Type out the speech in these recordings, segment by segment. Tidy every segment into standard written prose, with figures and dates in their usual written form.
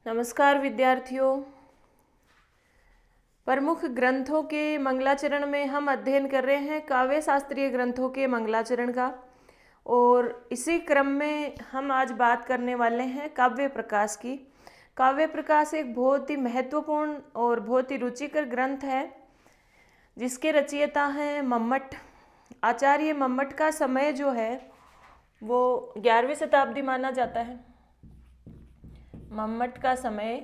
नमस्कार विद्यार्थियों। प्रमुख ग्रंथों के मंगलाचरण में हम अध्ययन कर रहे हैं काव्य शास्त्रीय ग्रंथों के मंगलाचरण का, और इसी क्रम में हम आज बात करने वाले हैं काव्य प्रकाश की। काव्य प्रकाश एक बहुत ही महत्वपूर्ण और बहुत ही रुचिकर ग्रंथ है जिसके रचयिता हैं मम्मट। आचार्य मम्मट का समय जो है वो 11वीं शताब्दी माना जाता है। मम्मट का समय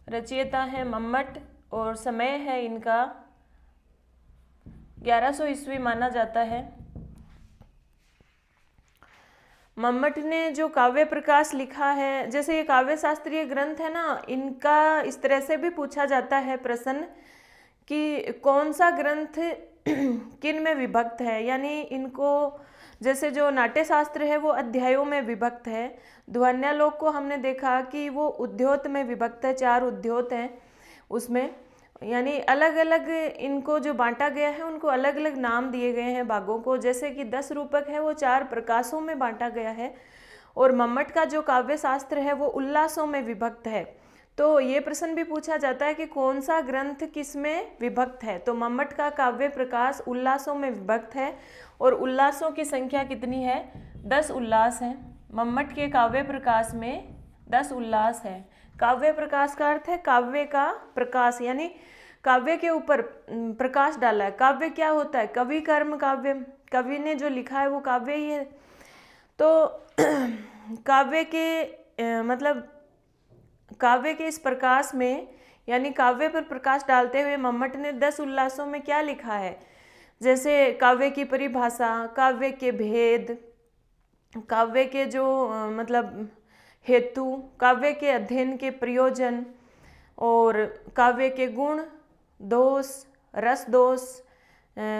रचयिता है मम्मट और समय है इनका 1100 ईस्वी माना जाता है। मम्मट ने जो काव्य प्रकाश लिखा है, जैसे ये काव्य शास्त्रीय ग्रंथ है ना, इनका इस तरह से भी पूछा जाता है प्रश्न कि कौन सा ग्रंथ किन में विभक्त है। यानी इनको, जैसे जो नाट्य शास्त्र है वो अध्यायों में विभक्त है, ध्वन्यालोक को हमने देखा कि वो उद्योत में विभक्त है, 4 उद्योत हैं उसमें। यानी अलग अलग इनको जो बांटा गया है उनको अलग अलग नाम दिए गए हैं भागों को। जैसे कि 10 रूपक है वो 4 प्रकाशों में बांटा गया है, और मम्मट का जो काव्य शास्त्र है वो उल्लासों में विभक्त है। तो ये प्रश्न भी पूछा जाता है कि कौन सा ग्रंथ किस में विभक्त है। तो मम्मट का काव्य प्रकाश उल्लासों में विभक्त है, और उल्लासों की संख्या कितनी है? 10 उल्लास हैं। मम्मट के काव्य प्रकाश में 10 उल्लास है। काव्य प्रकाश का अर्थ है काव्य का प्रकाश, यानी काव्य के ऊपर प्रकाश डाला है। काव्य क्या होता है? कवि कर्म काव्य, कवि ने जो लिखा है वो काव्य ही है। तो काव्य के मतलब काव्य के इस प्रकाश में, यानी काव्य पर प्रकाश डालते हुए मम्मट ने 10 उल्लासों में क्या लिखा है? जैसे काव्य की परिभाषा, काव्य के भेद, काव्य के जो मतलब हेतु, काव्य के अध्ययन के प्रयोजन, और काव्य के गुण, दोष, रस दोष,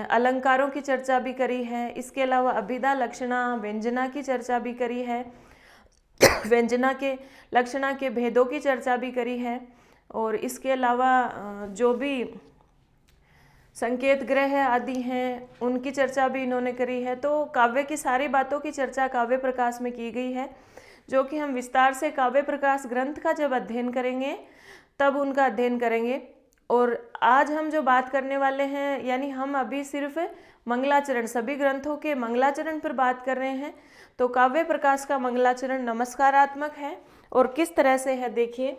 अलंकारों की चर्चा भी करी है। इसके अलावा अभिधा, लक्षणा, व्यंजना की चर्चा भी करी है। व्यंजना के, लक्षणा के भेदों की चर्चा भी करी है। और इसके अलावा जो भी संकेत ग्रह आदि हैं उनकी चर्चा भी इन्होंने करी है। तो काव्य की सारी बातों की चर्चा काव्य प्रकाश में की गई है, जो कि हम विस्तार से काव्य प्रकाश ग्रंथ का जब अध्ययन करेंगे तब उनका अध्ययन करेंगे। और आज हम जो बात करने वाले हैं, यानी हम अभी सिर्फ मंगलाचरण, सभी ग्रंथों के मंगलाचरण पर बात कर रहे हैं। तो काव्य प्रकाश का मंगलाचरण नमस्कारात्मक है, और किस तरह से है देखिए।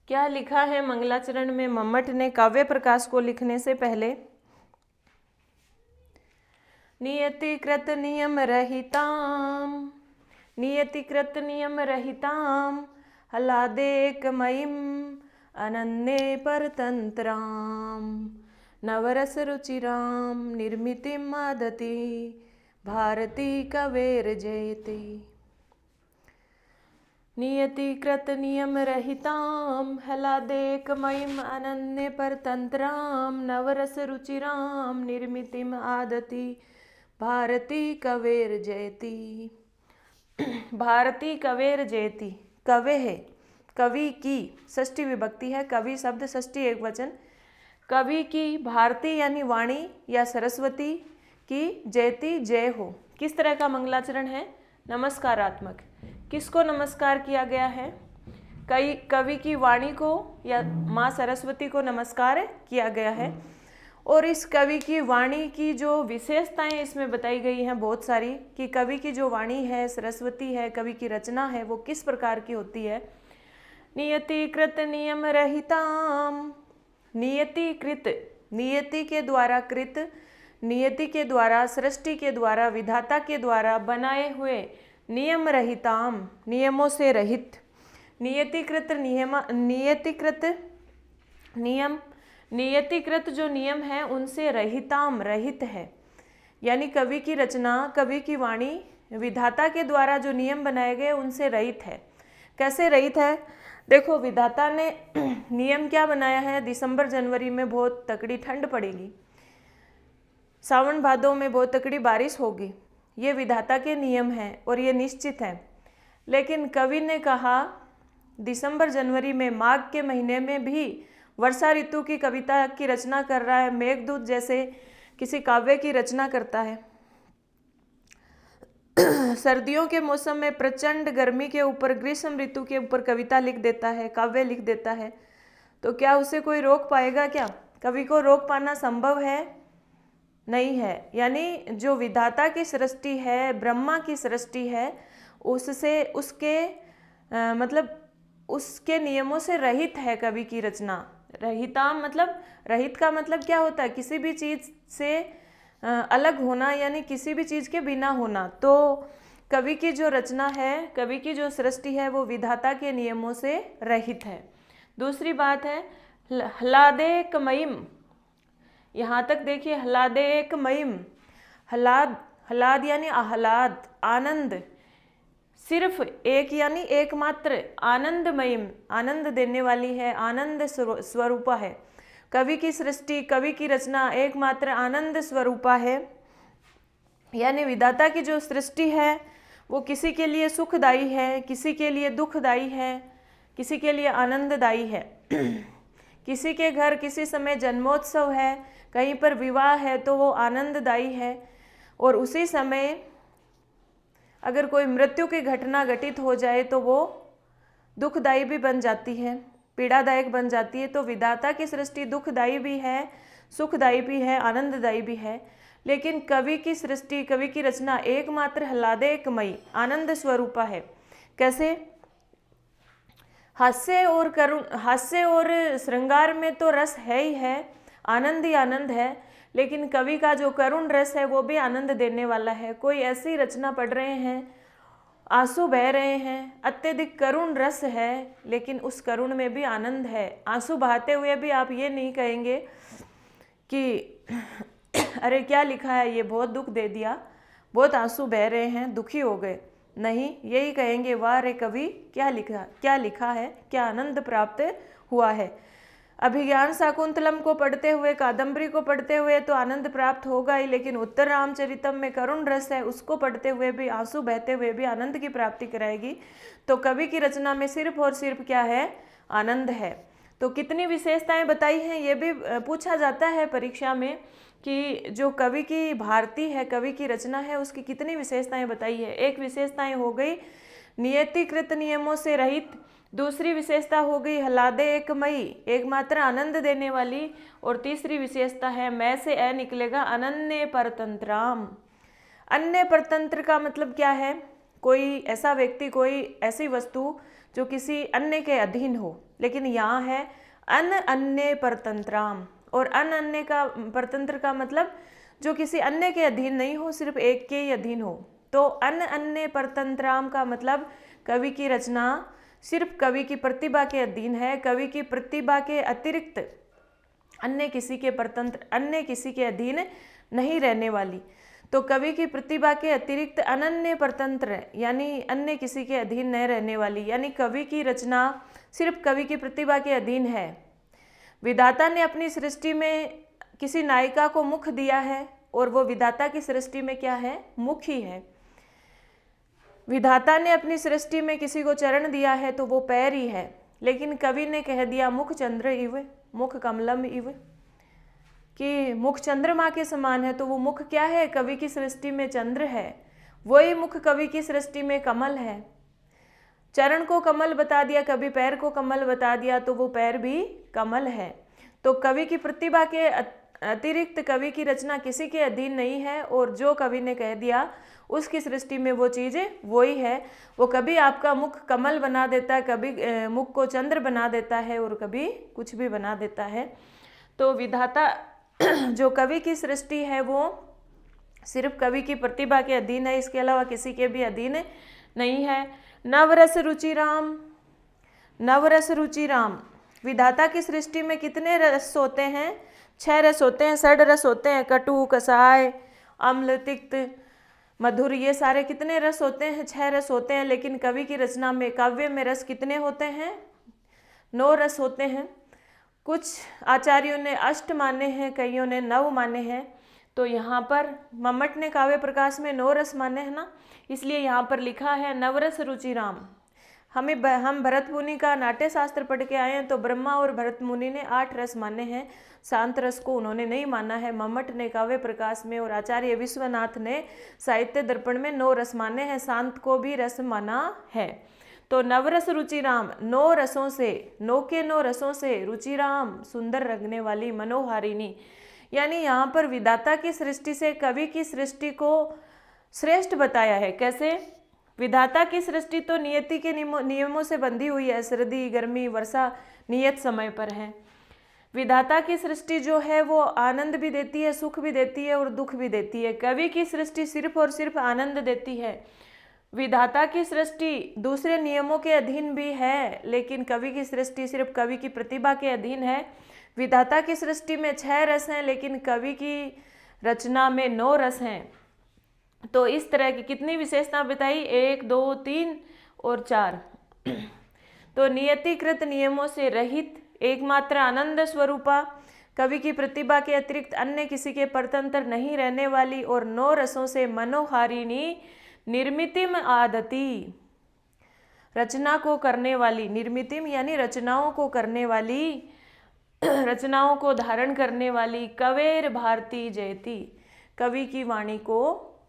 क्या लिखा है मंगलाचरण में मम्मट ने काव्य प्रकाश को लिखने से पहले? नियतिकृत नियम रहिताम, नियतिकृत नियम रहिताम, हलादेकमयीम अनन्ये परतंत्राम, नवरस रुचिराम निर्मितिम आदति भारती कवेर जयते। नियतिकृत नियम रहिताम हलादेकमयीम अनन्य परतंत्राम नवरस रुचिराम निर्मितिम आदति भारती कवेर जयति। भारती कवेर जयति, कवे है, कवि की षष्ठी विभक्ति है, कवि शब्द षष्ठी एक वचन। कवि की, भारती यानी वाणी या सरस्वती की, जयति जय हो। किस तरह का मंगलाचरण है? नमस्कारात्मक। किसको नमस्कार किया गया है? कवि की वाणी को या माँ सरस्वती को नमस्कार किया गया है। और इस कवि की वाणी की जो विशेषताएं इसमें बताई गई हैं बहुत सारी, कि कवि की जो वाणी है, सरस्वती है, कवि की रचना है, वो किस प्रकार की होती है। नियतिकृत नियम रहिताम, नियतिकृत, नियति के द्वारा कृत, नियति के द्वारा, सृष्टि के द्वारा, विधाता के द्वारा बनाए हुए, नियम रहिताम, नियमों से रहित। नियतिकृत नियम, नियतिकृत नियम, नियतिकृत जो नियम है उनसे रहिताम, रहित है। यानी कवि की रचना, कवि की वाणी, विधाता के द्वारा जो नियम बनाए गए उनसे रहित है। कैसे रहित है? देखो, विधाता ने नियम क्या बनाया है? दिसंबर जनवरी में बहुत तकड़ी ठंड पड़ेगी, सावन भादों में बहुत तकड़ी बारिश होगी, ये विधाता के नियम हैं और ये निश्चित है। लेकिन कवि ने कहा दिसंबर जनवरी में, माघ के महीने में भी वर्षा ऋतु की कविता की रचना कर रहा है, मेघदूत जैसे किसी काव्य की रचना करता है। सर्दियों के मौसम में प्रचंड गर्मी के ऊपर, ग्रीष्म ऋतु के ऊपर कविता लिख देता है, काव्य लिख देता है, तो क्या उसे कोई रोक पाएगा? क्या कवि को रोक पाना संभव है? नहीं है। यानी जो विधाता की सृष्टि है, ब्रह्मा की सृष्टि है, उससे, उसके मतलब उसके नियमों से रहित है कवि की रचना। रहिता मतलब, रहित का मतलब क्या होता है? किसी भी चीज़ से अलग होना, यानी किसी भी चीज़ के बिना होना। तो कवि की जो रचना है, कवि की जो सृष्टि है, वो विधाता के नियमों से रहित है। दूसरी बात है ह्लादेकमयीम। यहाँ तक देखिए, ह्लादेकमयीम, ह्लाद, ह्लाद यानी आह्लाद, आनंद, सिर्फ एक यानी एकमात्र, आनंदमयीम, आनंद देने वाली है, आनंद स्वरूपा है। कवि की सृष्टि, कवि की रचना एकमात्र आनंद स्वरूपा है। यानी विधाता की जो सृष्टि है वो किसी के लिए सुखदायी है, किसी के लिए दुखदायी है, किसी के लिए आनंददायी है। किसी के घर किसी समय जन्मोत्सव है, कहीं पर विवाह है, तो वो आनंददायी है। और उसी समय अगर कोई मृत्यु की घटना घटित हो जाए तो वो दुखदायी भी बन जाती है, पीड़ादायक बन जाती है। तो विधाता की सृष्टि दुखदायी भी है, सुखदायी भी है, आनंददायी भी है। लेकिन कवि की सृष्टि, कवि की रचना एकमात्र ह्लादेकमयी, आनंद स्वरूपा है। कैसे? हास्य और करुण, हास्य और श्रृंगार में तो रस है ही है, आनंद ही आनंद है। लेकिन कवि का जो करुण रस है वो भी आनंद देने वाला है। कोई ऐसी रचना पढ़ रहे हैं, आंसू बह रहे हैं, अत्यधिक करुण रस है, लेकिन उस करुण में भी आनंद है। आंसू बहाते हुए भी आप ये नहीं कहेंगे कि अरे क्या लिखा है ये, बहुत दुख दे दिया, बहुत आंसू बह रहे हैं, दुखी हो गए। नहीं, यही कहेंगे, वाह रे कवि, क्या लिखा, क्या लिखा है, क्या आनंद प्राप्त हुआ है। अभिज्ञान शाकुंतलम को पढ़ते हुए, कादम्बरी को पढ़ते हुए तो आनंद प्राप्त होगा ही, लेकिन उत्तर रामचरितम में करुण रस है, उसको पढ़ते हुए भी, आंसू बहते हुए भी आनंद की प्राप्ति कराएगी। तो कवि की रचना में सिर्फ और सिर्फ क्या है? आनंद है। तो कितनी विशेषताएं बताई हैं ये भी पूछा जाता है परीक्षा में, कि जो कवि की भारती है, कवि की रचना है, उसकी कितनी विशेषताएं बताई है। एक विशेषताएं हो गई नियतिकृत नियमों से रहित, दूसरी विशेषता हो गई ह्लादेकमयी, एकमात्र आनंद देने वाली, और तीसरी विशेषता है मैं से ए निकलेगा, अनन्य परतंत्राम। अन्य परतंत्र का मतलब क्या है? कोई ऐसा व्यक्ति, कोई ऐसी वस्तु जो किसी अन्य के अधीन हो। लेकिन यहाँ है अन्य परतंत्राम, और अन्य का परतंत्र का मतलब जो किसी अन्य के अधीन नहीं हो, सिर्फ एक के ही अधीन हो। तो अन्य परतंत्राम का मतलब कवि की रचना सिर्फ कवि की प्रतिभा के अधीन है, कवि की प्रतिभा के अतिरिक्त अन्य किसी के परतंत्र, अन्य किसी के अधीन नहीं रहने वाली। तो कवि की प्रतिभा के अतिरिक्त अनन्य परतंत्र यानी अन्य किसी के अधीन न रहने वाली, यानी कवि की रचना सिर्फ कवि की प्रतिभा के अधीन है। विधाता ने अपनी सृष्टि में किसी नायिका को मुख दिया है और वो विधाता की सृष्टि में क्या है, मुख ही है। विधाता ने अपनी सृष्टि में किसी को चरण दिया है तो वो पैर ही है, लेकिन कवि ने कह दिया मुख चंद्र इव, मुख कमलम इव, कि मुख चंद्रमा के समान है। तो वो मुख क्या है, कवि की सृष्टि में चंद्र है, वही मुख कवि की सृष्टि में कमल है। चरण को कमल बता दिया, कभी पैर को कमल बता दिया, तो वो पैर भी कमल है। तो कवि की प्रतिभा के अतिरिक्त कवि की रचना किसी के अधीन नहीं है, और जो कवि ने कह दिया उसकी सृष्टि में वो चीज़ें वही है। वो कभी आपका मुख कमल बना देता है, कभी मुख को चंद्र बना देता है, और कभी कुछ भी बना देता है। तो विधाता जो कवि की सृष्टि है वो सिर्फ कवि की प्रतिभा के अधीन है, इसके अलावा किसी के भी अधीन नहीं है। नवरस रुचिराम, नवरस रुचिराम, विधाता की सृष्टि में कितने रस होते हैं, 6 रस होते हैं, 6 रस होते हैं, कटु, कसाय, अम्ल, तिक्त, मधुर, ये सारे कितने रस होते हैं, 6 रस होते हैं। लेकिन कवि की रचना में, काव्य में रस कितने होते हैं, 9 रस होते हैं। कुछ आचार्यों ने 8 माने हैं, कईयों ने 9 माने हैं। तो यहाँ पर मम्मट ने काव्य प्रकाश में 9 रस माने हैं ना, इसलिए यहाँ पर लिखा है नवरस रुचिराम। हम भरत मुनि का नाट्य शास्त्र पढ़ के आए हैं, तो ब्रह्मा और भरत मुनि ने 8 रस माने हैं, शांत रस को उन्होंने नहीं माना है। मम्मट ने काव्य प्रकाश में और आचार्य विश्वनाथ ने साहित्य दर्पण में 9 रस माने हैं, शांत को भी रस माना है। तो नवरस रुचिराम, 9 रसों से, 9 के 9 रसों से, रुचिराम, सुंदर रंगने वाली, मनोहारिणी, यानी यहाँ पर विधाता की सृष्टि से कवि की सृष्टि को श्रेष्ठ बताया है। कैसे, विधाता की सृष्टि तो नियति के नियमों से बंधी हुई है, सर्दी, गर्मी, वर्षा नियत समय पर है। विधाता की सृष्टि जो है वो आनंद भी देती है, सुख भी देती है और दुख भी देती है। कवि की सृष्टि सिर्फ और सिर्फ आनंद देती है। विधाता की सृष्टि दूसरे नियमों के अधीन भी है, लेकिन कवि की सृष्टि सिर्फ कवि की प्रतिभा के अधीन है। विधाता की सृष्टि में 6 रस हैं, लेकिन कवि की रचना में 9 रस हैं। तो इस तरह की कितनी विशेषता बताई, 1, 2, 3 और 4। तो नियतिकृत नियमों से रहित, एकमात्र आनंद स्वरूपा, कवि की प्रतिभा के अतिरिक्त अन्य किसी के परतंत्र नहीं रहने वाली, और 9 रसों से मनोहारिणी, निर्मितिम आदति, रचना को करने वाली, निर्मितिम यानी रचनाओं को करने वाली, रचनाओं को धारण करने वाली, कवेर भारती जयती, कवि की वाणी को,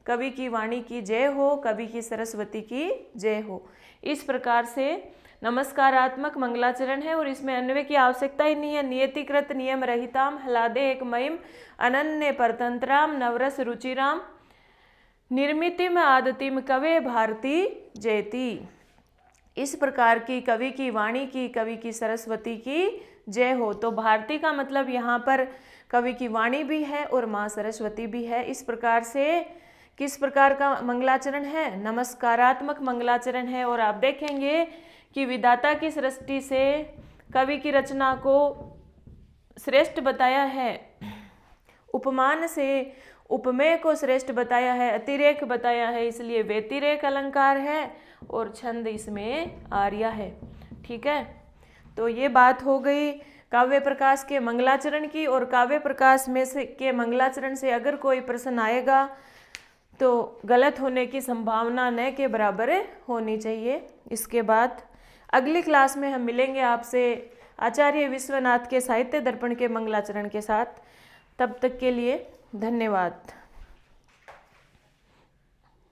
कवि की वाणी की जय हो, कवि की सरस्वती की जय हो। इस प्रकार से नमस्कारात्मक मंगलाचरण है, और इसमें अन्वय की आवश्यकता ही नहीं है। नियतिकृत नियम रहिताम ह्लादे एक मयिम अनन्य परतंत्राम नवरस रुचिराम निर्मितिम आदतिम कवे भारती जयती। इस प्रकार की कवि की वाणी की, कवि की सरस्वती की जय हो। तो भारती का मतलब यहाँ पर कवि की वाणी भी है और माँ सरस्वती भी है। इस प्रकार से किस प्रकार का मंगलाचरण है, नमस्कारात्मक मंगलाचरण है। और आप देखेंगे कि विधाता की सृष्टि से कवि की रचना को श्रेष्ठ बताया है, उपमान से उपमेय को श्रेष्ठ बताया है, अतिरेक बताया है, इसलिए व्यतिरेक अलंकार है, और छंद इसमें आर्या है। ठीक है, तो ये बात हो गई काव्य प्रकाश के मंगलाचरण की। और काव्य प्रकाश में से के मंगलाचरण से अगर कोई प्रश्न आएगा तो गलत होने की संभावना न के बराबर होनी चाहिए। इसके बाद अगली क्लास में हम मिलेंगे आपसे आचार्य विश्वनाथ के साहित्य दर्पण के मंगलाचरण के साथ। तब तक के लिए धन्यवाद।